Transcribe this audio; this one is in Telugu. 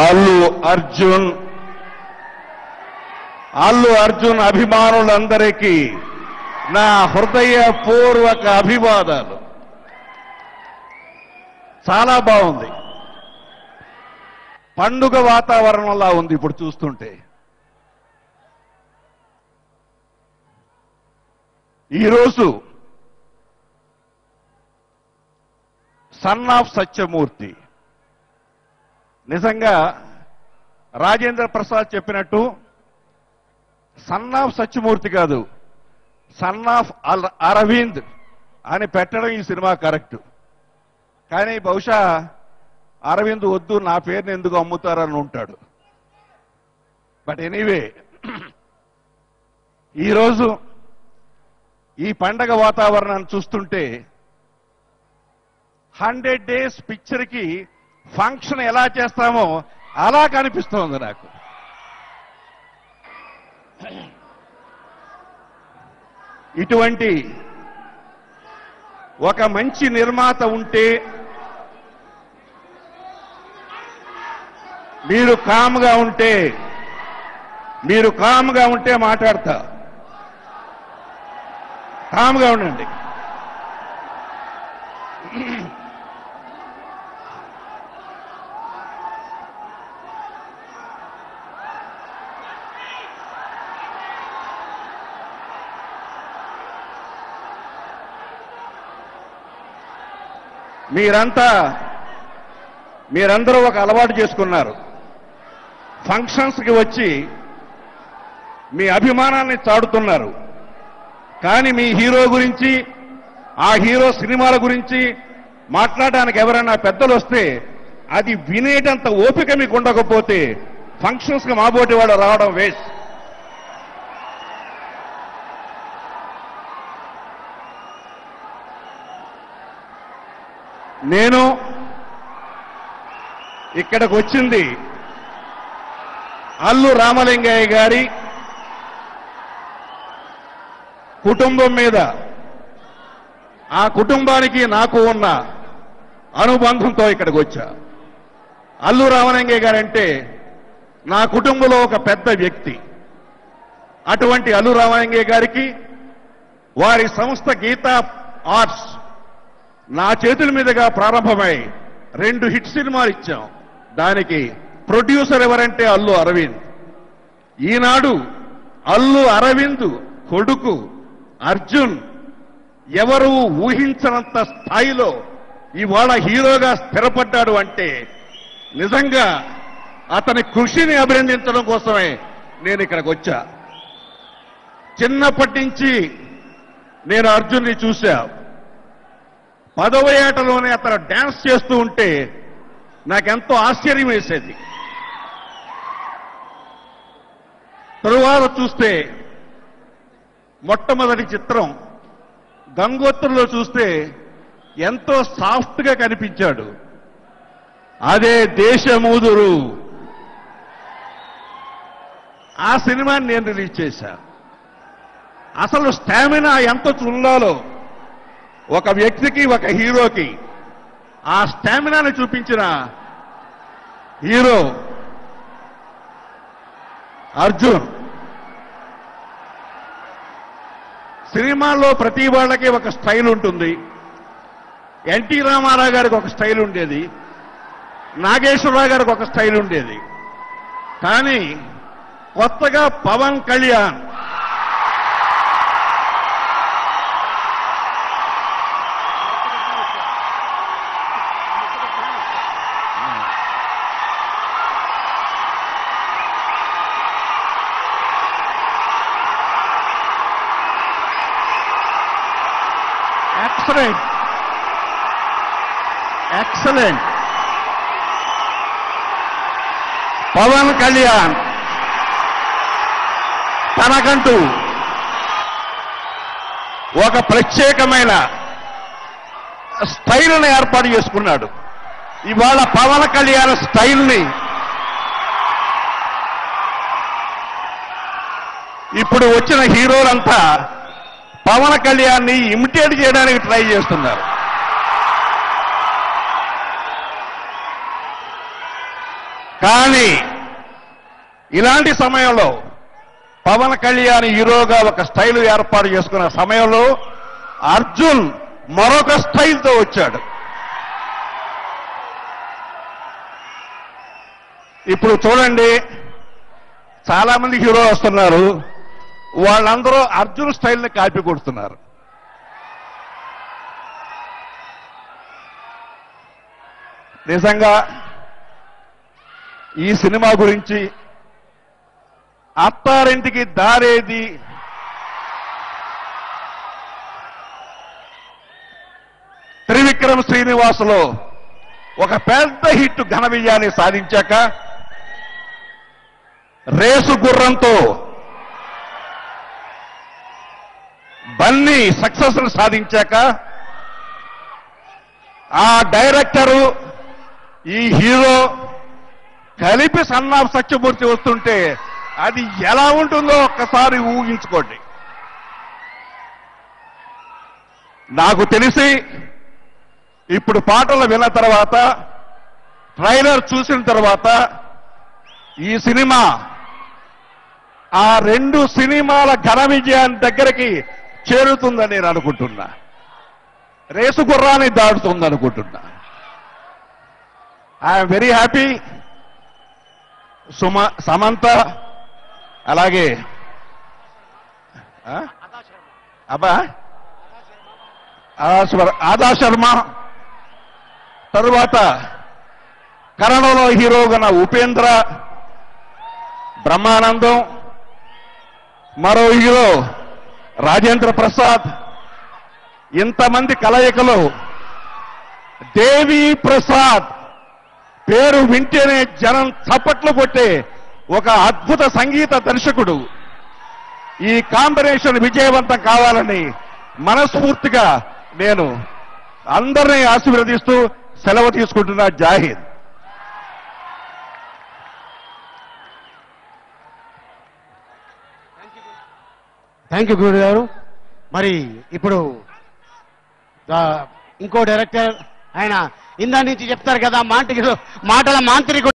అల్లు అర్జున్ అభిమానులందరికీ నా హృదయపూర్వక అభివాదాలు. చాలా బాగుంది, పండుగ వాతావరణంలా ఉంది ఇప్పుడు చూస్తుంటే. ఈరోజు సన్ ఆఫ్ సత్యమూర్తి, నిజంగా రాజేంద్ర ప్రసాద్ చెప్పినట్టు సన్ ఆఫ్ సత్యమూర్తి కాదు, సన్ ఆఫ్ అరవింద్ అని పెట్టడం ఈ సినిమా కరెక్ట్. కానీ బహుశా అరవింద్ వద్దు, నా పేరుని ఎందుకు అమ్ముతారని ఉంటాడు. బట్ ఎనీవే, ఈరోజు ఈ పండగ వాతావరణాన్ని చూస్తుంటే 100 days పిక్చర్కి ఫంక్షన్ ఎలా చేస్తామో అలా కనిపిస్తోంది నాకు. ఇటువంటి ఒక మంచి నిర్మాత ఉంటే మీరు కామ్గా ఉంటే మాట్లాడతా. కామ్గా ఉండండి. మీరందరూ ఒక అలవాటు చేసుకున్నారు. ఫంక్షన్స్కి వచ్చి మీ అభిమానాన్ని చాటుతున్నారు. కానీ మీ హీరో గురించి, ఆ హీరో సినిమాల గురించి మాట్లాడడానికి ఎవరైనా పెద్దలు వస్తే అది వినేటంత ఓపిక మీకు ఉండకపోతే ఫంక్షన్స్కి మాబోటి వాళ్ళు రావడం వేస్ట్. నేను ఇక్కడికి వచ్చింది అల్లు రామలింగయ్య గారి కుటుంబం మీద, ఆ కుటుంబానికి నాకు ఉన్న అనుబంధంతో ఇక్కడికి వచ్చా. అల్లు రామలింగయ్య గారంటే నా కుటుంబంలో ఒక పెద్ద వ్యక్తి. అటువంటి అల్లు రామలింగయ్య గారికి వారి సంస్థ గీతా ఆర్ట్స్ నా చేతుల మీదుగా ప్రారంభమై 2 హిట్ సినిమాలు ఇచ్చాం. దానికి ప్రొడ్యూసర్ ఎవరంటే అల్లు అరవింద్. ఈనాడు అల్లు అరవింద్ కొడుకు అర్జున్ ఎవరు ఊహించనంత స్థాయిలో ఇవాళ హీరోగా స్థిరపడ్డాడు అంటే నిజంగా అతని కృషిని అభినందించడం కోసమే నేను ఇక్కడికి వచ్చా. చిన్నప్పటి నుంచి నేను అర్జున్ని చూశా. 10వ ఏటలోనే అతను డాన్స్ చేస్తూ ఉంటే నాకెంతో ఆశ్చర్యం వేసేది. తరువాత చూస్తే మొట్టమొదటి చిత్రం గంగోత్రులో చూస్తే ఎంతో సాఫ్ట్గా కనిపించాడు. అదే దేశముదురు, ఆ సినిమాని నేను రిలీజ్ చేశా. అసలు స్టామినా ఎంత ఉండాలో ఒక వ్యక్తికి, ఒక హీరోకి, ఆ స్టామినాని చూపించిన హీరో అర్జున్. సినిమాల్లో ప్రతి వాళ్ళకి ఒక స్టైల్ ఉంటుంది. ఎన్టీ రామారావు గారికి ఒక స్టైల్ ఉండేది, నాగేశ్వరరావు గారికి ఒక స్టైల్ ఉండేది. కానీ కొత్తగా పవన్ కళ్యాణ్ ఎక్సలెంట్ పవన్ కళ్యాణ్ తనకంటూ ఒక ప్రత్యేకమైన స్టైల్ని ఏర్పాటు చేసుకున్నాడు. ఇవాళ పవన్ కళ్యాణ్ స్టైల్ని ఇప్పుడు వచ్చిన హీరోలంతా పవన్ కళ్యాణ్ని ఇమిటేట్ చేయడానికి ట్రై చేస్తున్నారు. కానీ ఇలాంటి సమయంలో పవన్ కళ్యాణ్ హీరోగా ఒక స్టైల్ ఏర్పాటు చేసుకున్న సమయంలో అర్జున్ మరొక స్టైల్తో వచ్చాడు. ఇప్పుడు చూడండి, చాలా మంది హీరో వస్తున్నారు, వాళ్ళందరూ అర్జున్ స్టైల్ని కాపీ కొడుతున్నారు. నిజంగా ఈ సినిమా గురించి అత్తారింటికి దారేది, త్రివిక్రమ్ శ్రీనివాసులో ఒక పెద్ద హిట్ ఘన విజయాన్ని సాధించాక, రేసు గుర్రంతో బన్నీ సక్సెస్ సాధించాక, ఆ డైరెక్టరు ఈ హీరో కలిపి సన్నాఫ్ సత్యమూర్తి వస్తుంటే అది ఎలా ఉంటుందో ఒక్కసారి ఊహించుకోండి. నాకు తెలిసి ఇప్పుడు పాటలు విన్న తర్వాత, ట్రైలర్ చూసిన తర్వాత ఈ సినిమా ఆ రెండు సినిమాల ఘన విజయాన్ని దగ్గరికి చేరుతుందని నేను అనుకుంటున్నా. రేసు గుర్రాన్ని దాటుతుందనుకుంటున్నా. I'm very happy. సమంత, అలాగే ఆదా శర్మ, తరువాత కన్నడలో హీరోగా ఉపేంద్ర, బ్రహ్మానందం, మరో హీరో రాజేంద్ర ప్రసాద్, ఇంతమంది కలయికలో దేవి ప్రసాద్ పేరు వింటేనే జనం చప్పట్లు కొట్టే ఒక అద్భుత సంగీత దర్శకుడు. ఈ కాంబినేషన్ విజయవంతం కావాలని మనస్ఫూర్తిగా నేను అందరినీ ఆశీర్వదిస్తూ సెలవు తీసుకుంటున్నా. జాహిద్. థ్యాంక్ యూ గురు గారు. మరి ఇప్పుడు ఇంకో డైరెక్టర్ ఆయన ఇందా నుంచి చెప్తారు కదా, మాటల మాంత్రికుడు.